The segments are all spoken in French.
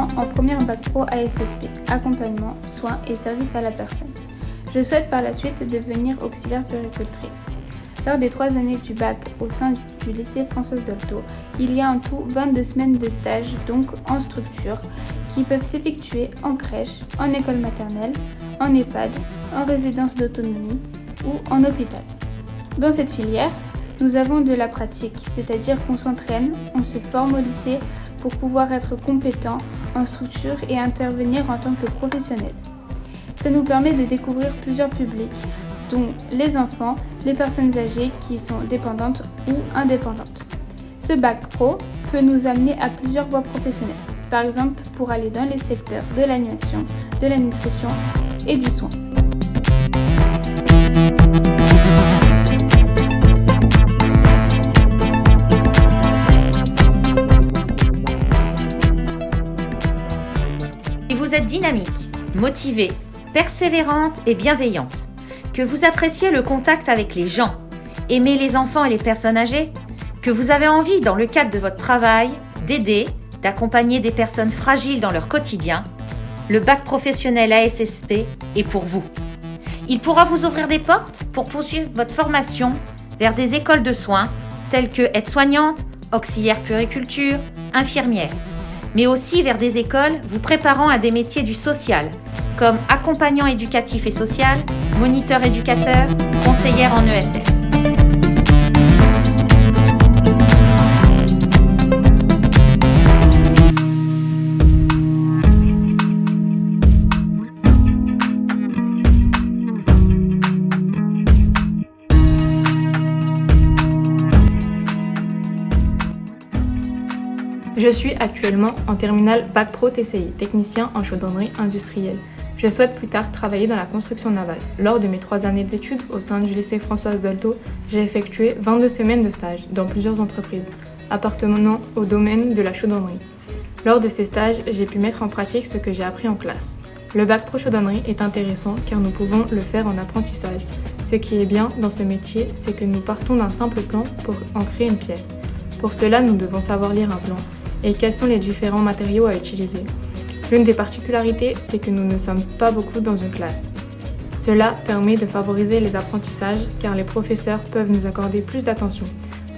actuellement en première bac pro ASSP, accompagnement, soins et services à la personne. Je souhaite par la suite devenir auxiliaire puéricultrice. Lors des 3 années du bac au sein du lycée Françoise Dolto, il y a en tout 22 semaines de stage, donc en structure, qui peuvent s'effectuer en crèche, en école maternelle, en EHPAD, en résidence d'autonomie ou en hôpital. Dans cette filière, nous avons de la pratique, c'est-à-dire qu'on s'entraîne, on se forme au lycée pour pouvoir être compétent en structure et intervenir en tant que professionnel. Ça nous permet de découvrir plusieurs publics, dont les enfants, les personnes âgées qui sont dépendantes ou indépendantes. Ce bac pro peut nous amener à plusieurs voies professionnelles, par exemple pour aller dans les secteurs de l'animation, de la nutrition et du soin. Si vous êtes dynamique, motivée, persévérante et bienveillante, que vous appréciez le contact avec les gens, aimez les enfants et les personnes âgées, que vous avez envie, dans le cadre de votre travail, d'aider, d'accompagner des personnes fragiles dans leur quotidien, le bac professionnel ASSP est pour vous. Il pourra vous ouvrir des portes pour poursuivre votre formation vers des écoles de soins telles que aide-soignante, auxiliaire puériculture, infirmière, mais aussi vers des écoles vous préparant à des métiers du social, comme accompagnant éducatif et social, moniteur éducateur, conseillère en ESF. Je suis actuellement en terminale Bac Pro TCI, technicien en chaudronnerie industrielle. Je souhaite plus tard travailler dans la construction navale. Lors de mes 3 années d'études au sein du lycée Françoise Dolto, j'ai effectué 22 semaines de stage dans plusieurs entreprises, appartenant au domaine de la chaudronnerie. Lors de ces stages, j'ai pu mettre en pratique ce que j'ai appris en classe. Le bac pro chaudronnerie est intéressant car nous pouvons le faire en apprentissage. Ce qui est bien dans ce métier, c'est que nous partons d'un simple plan pour en créer une pièce. Pour cela, nous devons savoir lire un plan et quels sont les différents matériaux à utiliser. L'une des particularités, c'est que nous ne sommes pas beaucoup dans une classe. Cela permet de favoriser les apprentissages car les professeurs peuvent nous accorder plus d'attention.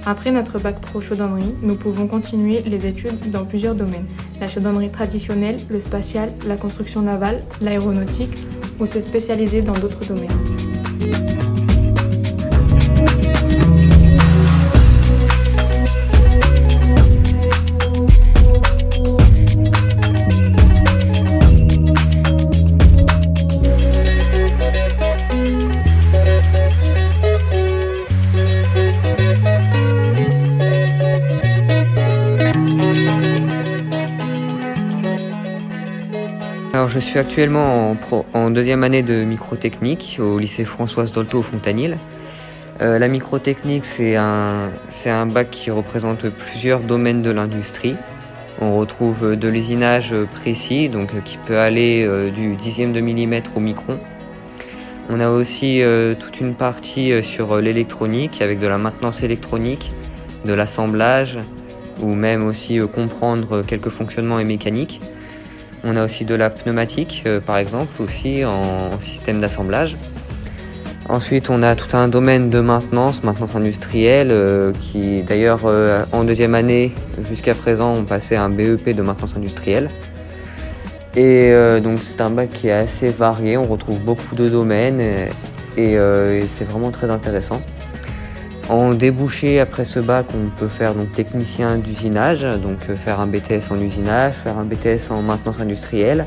Après notre bac pro chaudronnerie, nous pouvons continuer les études dans plusieurs domaines. La chaudronnerie traditionnelle, le spatial, la construction navale, l'aéronautique ou se spécialiser dans d'autres domaines. Alors, je suis actuellement en 2e année de microtechnique au lycée Françoise Dolto au Fontanil. La microtechnique, c'est un bac qui représente plusieurs domaines de l'industrie. On retrouve de l'usinage précis, donc qui peut aller du 10e de millimètre au micron. On a aussi toute une partie sur l'électronique avec de la maintenance électronique, de l'assemblage ou même aussi comprendre quelques fonctionnements mécaniques. On a aussi de la pneumatique, par exemple, aussi en système d'assemblage. Ensuite, on a tout un domaine de maintenance industrielle, qui d'ailleurs, en 2e année, jusqu'à présent, on passait un BEP de maintenance industrielle. Et donc, c'est un bac qui est assez varié, on retrouve beaucoup de domaines et c'est vraiment très intéressant. En débouché, après ce bac, on peut faire donc technicien d'usinage, donc faire un BTS en usinage, faire un BTS en maintenance industrielle,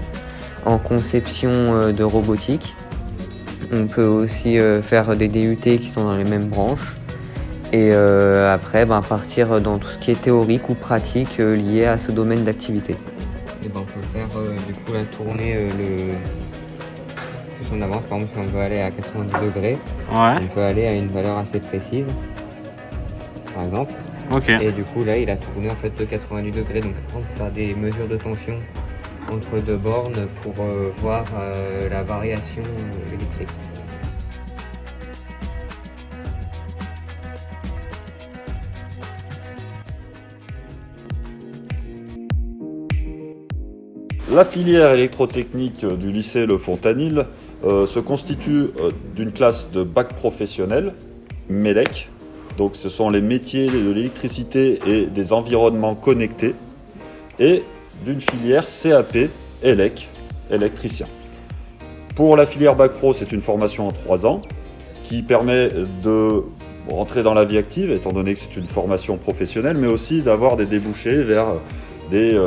en conception de robotique. On peut aussi faire des DUT qui sont dans les mêmes branches. Et après, partir dans tout ce qui est théorique ou pratique lié à ce domaine d'activité. Et on peut faire du coup la tournée plus en avance. Par exemple, si on veut aller à 90 degrés, on peut aller à une valeur assez précise, par exemple. Et du coup, là, il a tourné en fait de 90 degrés. Donc après, on peut faire des mesures de tension entre 2 bornes pour voir la variation électrique. La filière électrotechnique du lycée Le Fontanil se constitue d'une classe de bac professionnel, MELEC. Donc ce sont les métiers de l'électricité et des environnements connectés. Et d'une filière CAP, ELEC, électricien. Pour la filière bac pro, c'est une formation en 3 ans qui permet de rentrer dans la vie active, étant donné que c'est une formation professionnelle, mais aussi d'avoir des débouchés vers des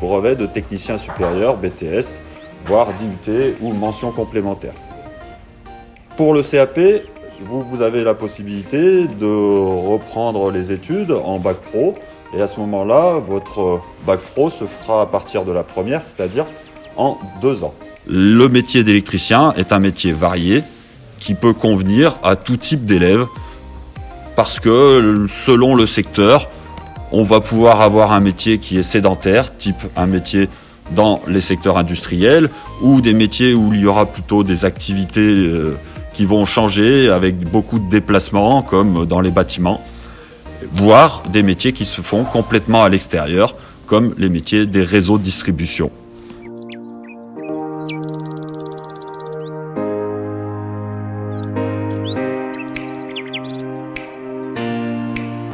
brevets de technicien supérieur, BTS, voire DUT ou mention complémentaire. Pour le CAP, vous avez la possibilité de reprendre les études en bac pro, et à ce moment-là, votre bac pro se fera à partir de la première, c'est-à-dire en 2 ans. Le métier d'électricien est un métier varié qui peut convenir à tout type d'élèves parce que selon le secteur, on va pouvoir avoir un métier qui est sédentaire, type un métier dans les secteurs industriels ou des métiers où il y aura plutôt des activités qui vont changer avec beaucoup de déplacements comme dans les bâtiments, voire des métiers qui se font complètement à l'extérieur comme les métiers des réseaux de distribution.